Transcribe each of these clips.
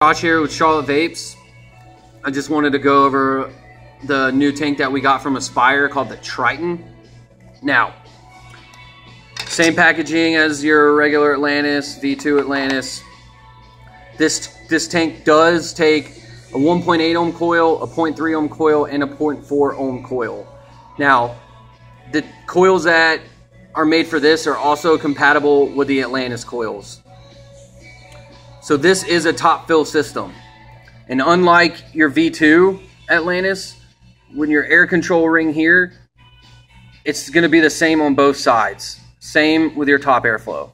Josh here with Charlotte Vapes. I just wanted to go over the new tank that we got from Aspire called the Triton. Now, same packaging as your regular Atlantis, V2 Atlantis. This tank does take a 1.8 ohm coil, a 0.3 ohm coil, and a 0.4 ohm coil. Now, the coils that are made for this are also compatible with the Atlantis coils. So this is a top fill system. And unlike your V2 Atlantis, when your air control ring here, it's going to be the same on both sides. Same with your top airflow.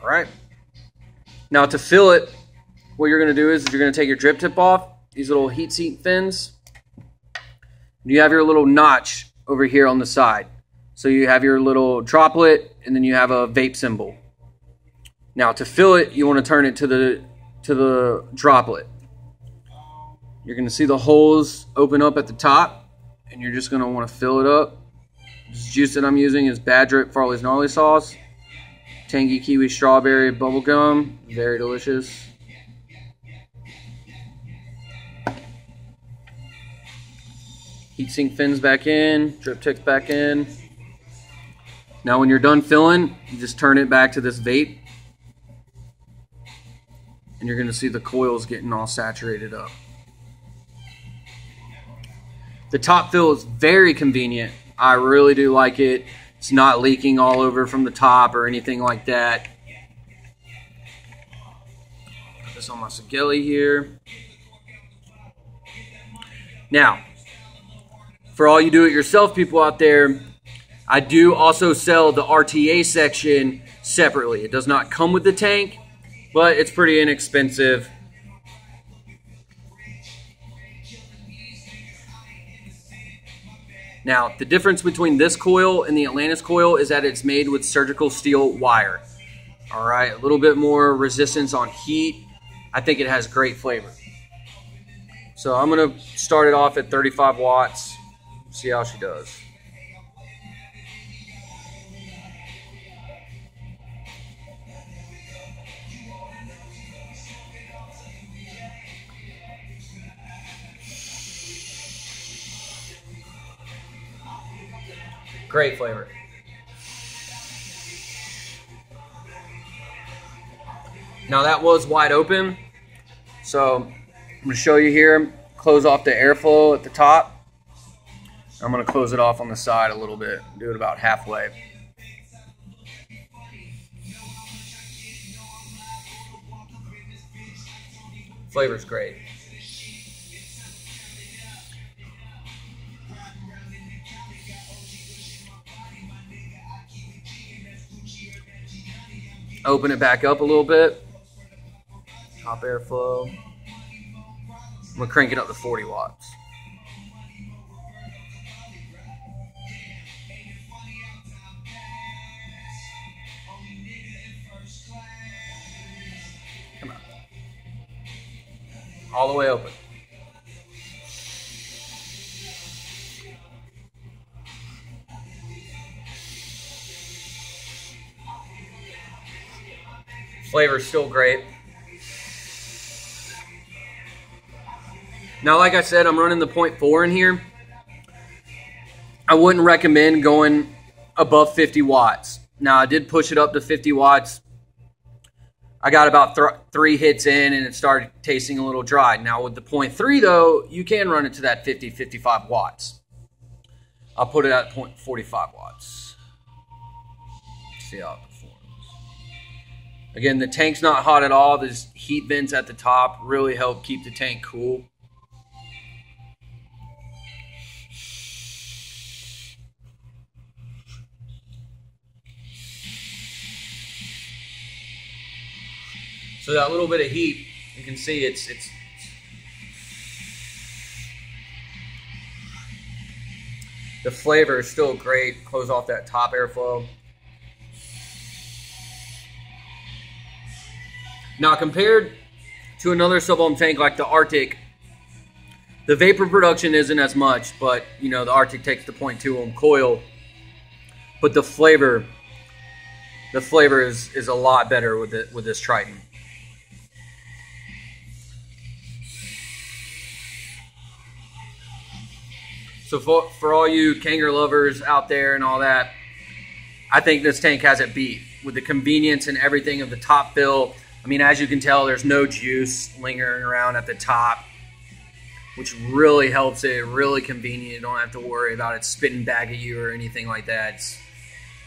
All right. Now to fill it, what you're going to do is you're going to take your drip tip off, these little heat sink fins. You have your little notch over here on the side. So you have your little droplet, and then you have a vape symbol. Now to fill it, you want to turn it to the droplet. You're going to see the holes open up at the top, and you're just going to want to fill it up. This juice that I'm using is Bad Drip Farley's Gnarly Sauce. Tangy Kiwi Strawberry Bubblegum. Very delicious. Heatsink fins back in. Drip ticks back in. Now when you're done filling, you just turn it back to this vape. And you're going to see the coils getting all saturated up. The top fill is very convenient. I really do like it. It's not leaking all over from the top or anything like that. Put this on my Sageli here. Now, for all you do-it-yourself people out there, I do also sell the RTA section separately. It does not come with the tank, but it's pretty inexpensive. Now, the difference between this coil and the Atlantis coil is that it's made with surgical steel wire. All right, a little bit more resistance on heat. I think it has great flavor. So I'm going to start it off at 35 watts, see how she does. Great flavor. Now that was wide open, so I'm going to show you here. Close off the airflow at the top. I'm going to close it off on the side a little bit. Do it about halfway. Flavor's great. Open it back up a little bit. Top airflow. I'm going to crank it up to 40 watts. Come on. All the way open. Flavor's still great. Now, like I said, I'm running the 0.4 in here. I wouldn't recommend going above 50 watts. Now, I did push it up to 50 watts. I got about 3 hits in, and it started tasting a little dry. Now, with the 0.3, though, you can run it to that 50, 55 watts. I'll put it at 0.45 watts. See how it performs. Again, the tank's not hot at all. There's heat vents at the top. Really help keep the tank cool. So that little bit of heat, you can see it's the flavor is still great. Close off that top airflow. Now, compared to another sub-ohm tank like the Arctic, the vapor production isn't as much, but you know the Arctic takes the 0.2 ohm coil, but the flavor is a lot better with this Triton. So for all you Kanger lovers out there and all that, I think this tank has it beat with the convenience and everything of the top fill. I mean, as you can tell, there's no juice lingering around at the top, which really helps it. Really convenient. You don't have to worry about it spitting back at you or anything like that.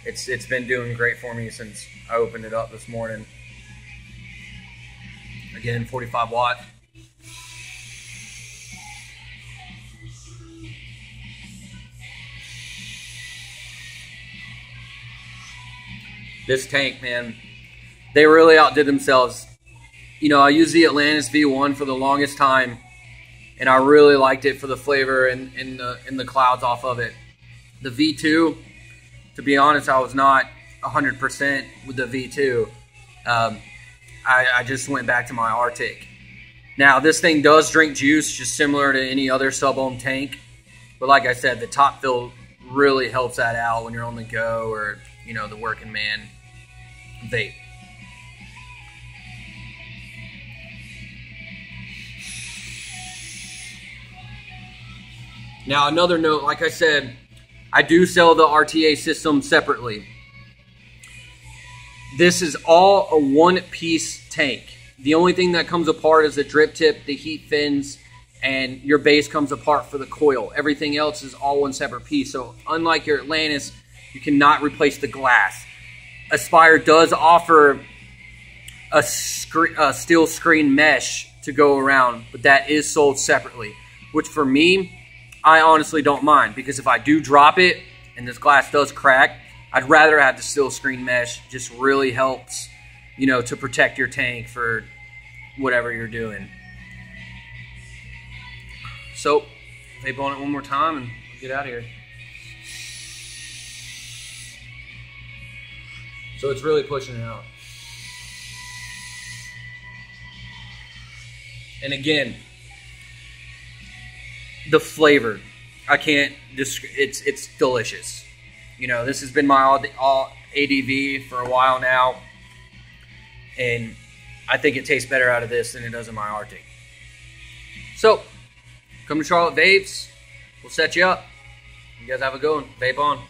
It's been doing great for me since I opened it up this morning. Again, 45 watt. This tank, man, they really outdid themselves. You know, I used the Atlantis V1 for the longest time, and I really liked it for the flavor and the clouds off of it. The V2, to be honest, I was not 100% with the V2. I just went back to my Arctic. Now, this thing does drink juice, just similar to any other sub-ohm tank. But like I said, the top fill really helps that out when you're on the go or, you know, the working man vape. Now, another note, like I said, I do sell the RTA system separately. This is all a one-piece tank. The only thing that comes apart is the drip tip, the heat fins, and your base comes apart for the coil. Everything else is all one separate piece. So unlike your Atlantis, you cannot replace the glass. Aspire does offer a steel screen mesh to go around, but that is sold separately, which for me, I honestly don't mind, because if I do drop it and this glass does crack, I'd rather have the steel screen mesh. Just really helps, you know, to protect your tank for whatever you're doing. So, vape on it one more time and we'll get out of here. So it's really pushing it out. And again, the flavor, I can't it's delicious. You know, this has been my all ADV for a while now, and I think it tastes better out of this than it does in my Arctic. So, come to Charlotte Vapes. We'll set you up. You guys have a good one. Vape on.